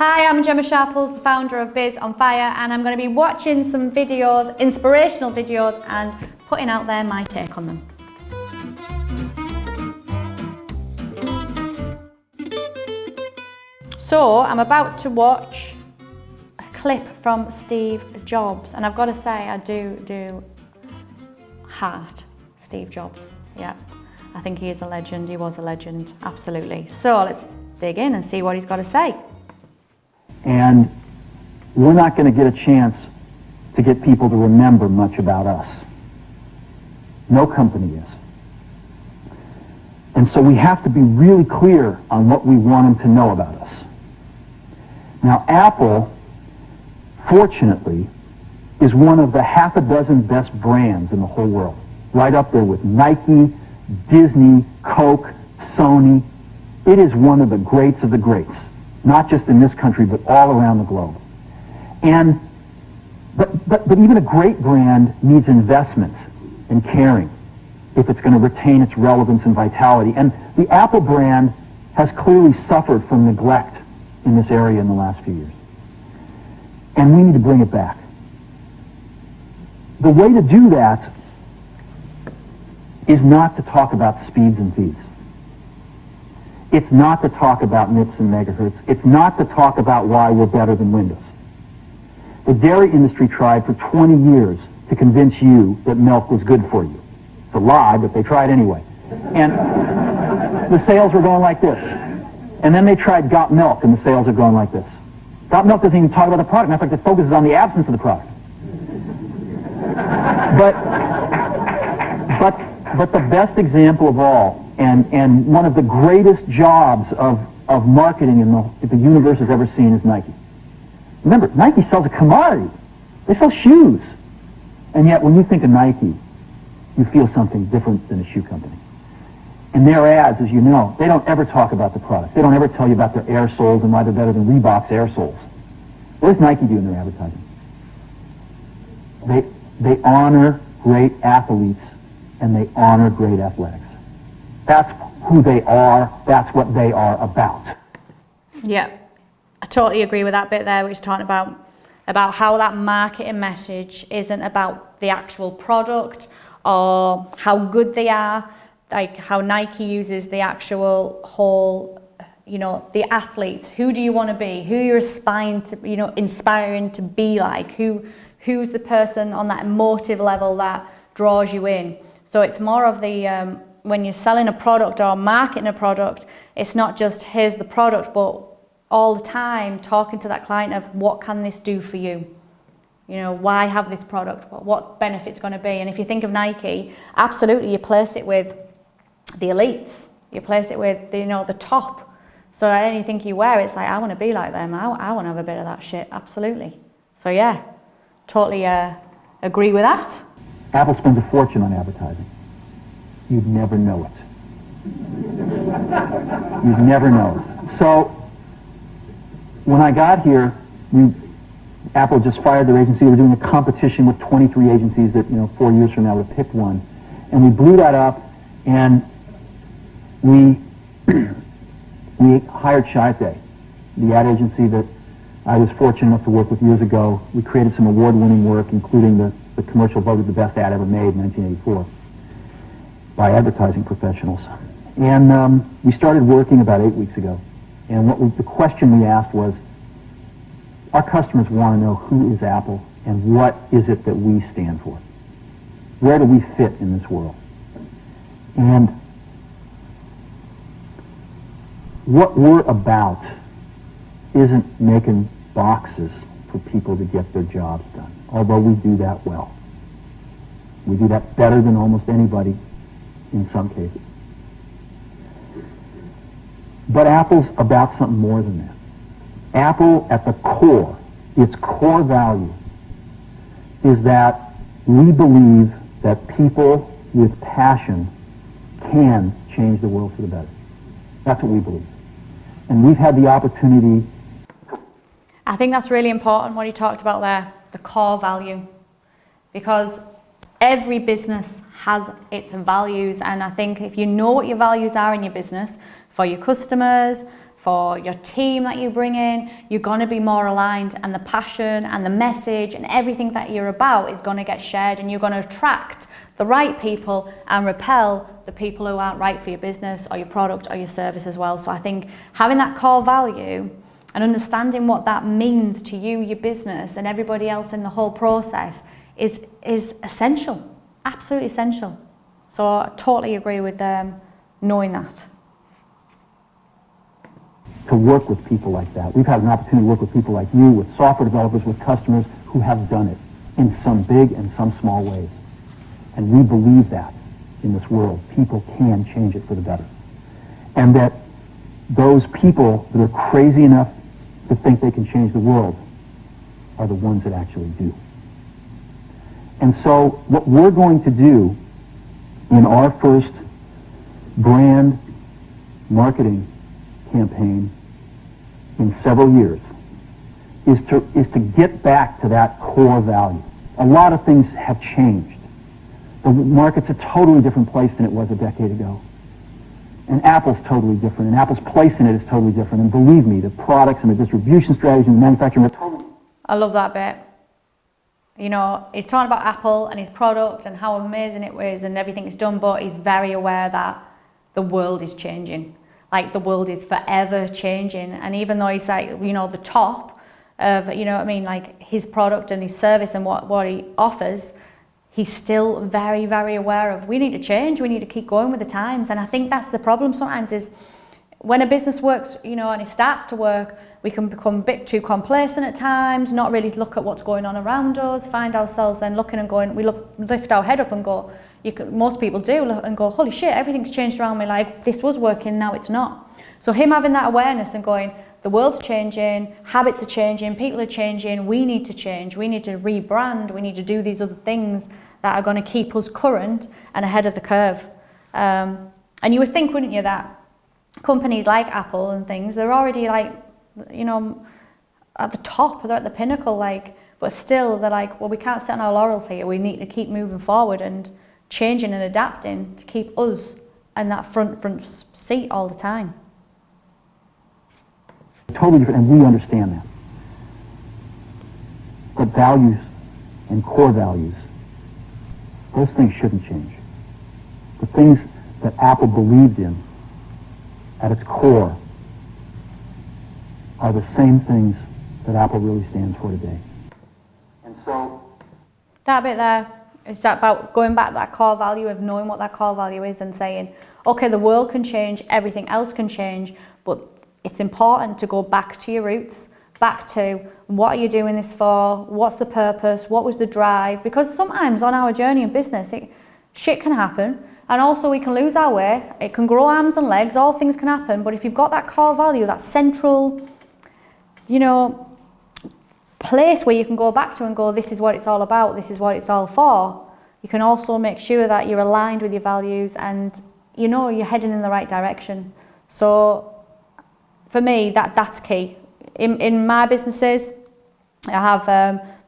Hi, I'm Gemma Sharples, the founder of Biz on Fire, and I'm going to be watching some videos, inspirational videos, and putting out there my take on them. So I'm about to watch a clip from Steve Jobs, and I've got to say I do heart Steve Jobs. Yeah, I think he is a legend. He was a legend, absolutely. So let's dig in and see what he's got to say. And we're not going to get a chance to get people to remember much about us. No company is. And so we have to be really clear on what we want them to know about us. Now, Apple, fortunately, is one of the half a dozen best brands in the whole world. Right up there with Nike, Disney, Coke, Sony. It is one of the greats of the greats. Not just in this country, but all around the globe. But even a great brand needs investment and caring if it's going to retain its relevance and vitality. And the Apple brand has clearly suffered from neglect in this area in the last few years. And we need to bring it back. The way to do that is not to talk about speeds and feeds. It's not to talk about MIPS and megahertz. It's not to talk about why we're better than Windows. The dairy industry tried for 20 years to convince you that milk was good for you. It's a lie, but they tried anyway. And the sales were going like this. And then they tried Got Milk, and the sales are going like this. Got Milk doesn't even talk about the product. Matter of fact, it focuses on the absence of the product. But the best example of all, and one of the greatest jobs of marketing the universe has ever seen is Nike. Remember, Nike sells a commodity. They sell shoes. And yet, when you think of Nike, you feel something different than a shoe company. And their ads, as you know, they don't ever talk about the product. They don't ever tell you about their air soles and why they're better than Reebok's air soles. What does Nike do in their advertising? They honor great athletes and they honor great athletics. That's who they are. That's what they are about. Yeah, I totally agree with that bit there, which is talking about how that marketing message isn't about the actual product or how good they are, like how Nike uses the actual whole, the athletes. Who do you want to be? Who you're inspiring to be like? Who's the person on that emotive level that draws you in? So it's more of the, when you're selling a product or marketing a product, it's not just here's the product, but all the time talking to that client of what can this do for you? Why have this product? What benefit's going to be? And if you think of Nike, absolutely you place it with the elites. You place it with the top. So anything you wear, it's like, I want to be like them. I want to have a bit of that shit. Absolutely. So yeah, totally agree with that. Apple spends a fortune on advertising. You'd never know it. You'd never know it. So when I got here, Apple just fired their agency. They were doing a competition with 23 agencies that 4 years from now would have picked one. And we blew that up, and we hired Sharples, the ad agency that I was fortunate enough to work with years ago. We created some award-winning work, including the commercial voted the best ad ever made in 1984 by advertising professionals. And we started working about 8 weeks ago. And the question we asked was, our customers want to know who is Apple and what is it that we stand for? Where do we fit in this world? And what we're about isn't making boxes for people to get their jobs done, although we do that well. We do that better than almost anybody in some cases. But Apple's about something more than that. Apple, at the core, its core value, is that we believe that people with passion can change the world for the better. That's what we believe. And we've had the opportunity. I think that's really important what he talked about there, the core value. Because every business has its values, and I think if you know what your values are in your business, for your customers, for your team that you bring in, you're going to be more aligned, and the passion and the message and everything that you're about is going to get shared, and you're going to attract the right people and repel the people who aren't right for your business or your product or your service as well. So I think having that core value and understanding what that means to you, your business, and everybody else in the whole process is essential, absolutely essential. So I totally agree with knowing that. To work with people like that. We've had an opportunity to work with people like you, with software developers, with customers who have done it in some big and some small ways. And we believe that in this world, people can change it for the better. And that those people that are crazy enough to think they can change the world are the ones that actually do. And so what we're going to do in our first brand marketing campaign in several years is to get back to that core value. A lot of things have changed. The market's a totally different place than it was a decade ago. And Apple's totally different, and Apple's place in it is totally different. And believe me, the products and the distribution strategy and the manufacturing are totally... I love that bit. You know, he's talking about Apple and his product and how amazing it is and everything it's done, but he's very aware that the world is changing. Like, the world is forever changing. And even though he's like, you know, the top of, you know what I mean, like his product and his service and what he offers, he's still very, very aware of, we need to change, we need to keep going with the times. And I think that's the problem sometimes is when a business works, you know, and it starts to work, we can become a bit too complacent at times, not really look at what's going on around us, find ourselves then looking and going, lift our head up and go, most people do, and go, holy shit, everything's changed around me, like this was working, now it's not. So him having that awareness and going, the world's changing, habits are changing, people are changing, we need to change, we need to rebrand, we need to do these other things that are going to keep us current and ahead of the curve. And you would think, wouldn't you, that companies like Apple and things, they're already like, you know, at the top, they're at the pinnacle, like, but still they're like, well, we can't sit on our laurels here, we need to keep moving forward and changing and adapting to keep us in that front seat all the time. Totally different, and we understand that. But values and core values, those things shouldn't change. The things that Apple believed in at its core are the same things that Apple really stands for today. And so... that bit there, is that about going back to that core value of knowing what that core value is and saying, okay, the world can change, everything else can change, but it's important to go back to your roots, back to what are you doing this for, what's the purpose, what was the drive, because sometimes on our journey in business, shit can happen, and also we can lose our way, it can grow arms and legs, all things can happen, but if you've got that core value, that central, you know, place where you can go back to and go, this is what it's all about, this is what it's all for, you can also make sure that you're aligned with your values and you know you're heading in the right direction. So for me, that's key. In my businesses, I have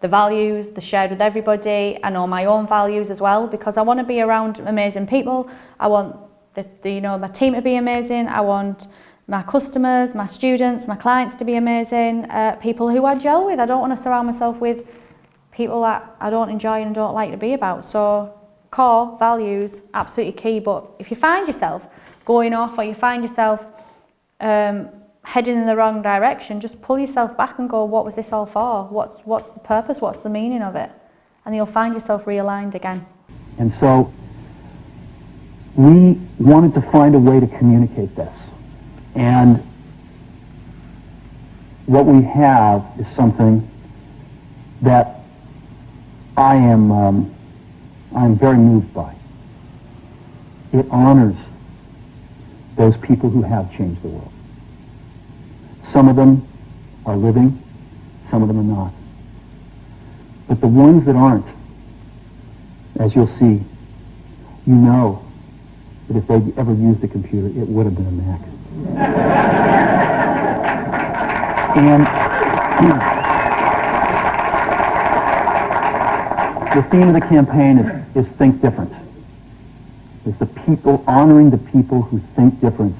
the values, they're shared with everybody. I know my own values as well because I want to be around amazing people. I want my team to be amazing. I want my customers, my students, my clients to be amazing. People who I gel with. I don't want to surround myself with people that I don't enjoy and don't like to be about. So core values, absolutely key. But if you find yourself going off or you find yourself heading in the wrong direction, just pull yourself back and go, what was this all for? What's the purpose? What's the meaning of it? And you'll find yourself realigned again. And so we wanted to find a way to communicate this. And what we have is something that I'm very moved by. It honors those people who have changed the world. Some of them are living, some of them are not. But the ones that aren't, as you'll see, you know that if they'd ever used a computer, it would have been a Mac. And the theme of the campaign is Think Different. It's the people, honoring the people who think different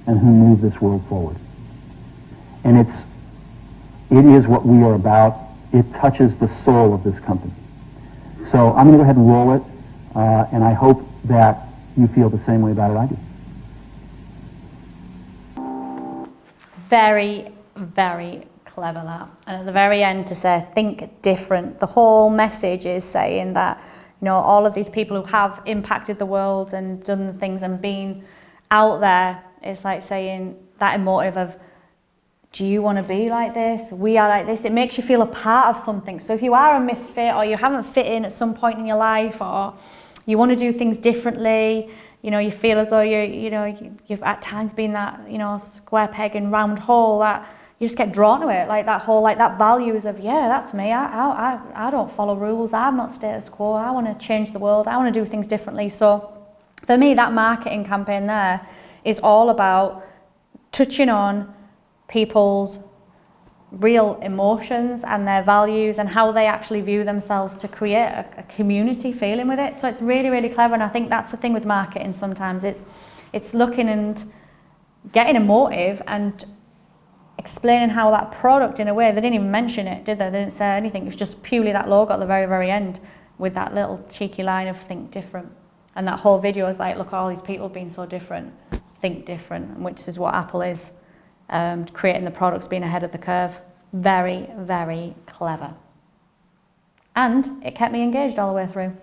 and who move this world forward. And it is what we are about. It touches the soul of this company. So I'm going to go ahead and roll it, and I hope that you feel the same way about it I do. Very, very clever, that. And at the very end to say, think different. The whole message is saying that, you know, all of these people who have impacted the world and done the things and been out there, it's like saying that emotive of, do you want to be like this? We are like this. It makes you feel a part of something. So if you are a misfit, or you haven't fit in at some point in your life, or you want to do things differently, you know, you feel as though you've at times been that, you know, square peg in round hole, that you just get drawn to it, like that whole, like that values of, yeah, that's me. I don't follow rules. I'm not status quo. I want to change the world. I want to do things differently. So for me, that marketing campaign there is all about touching on people's real emotions and their values and how they actually view themselves to create a community feeling with it. So it's really, really clever, and I think that's the thing with marketing sometimes. It's looking and getting emotive and explaining how that product, in a way, they didn't even mention it, did they? They didn't say anything. It was just purely that logo at the very, very end with that little cheeky line of think different. And that whole video is like, look at all these people being so different, think different, which is what Apple is. Creating the products, being ahead of the curve. Very, very clever. And it kept me engaged all the way through.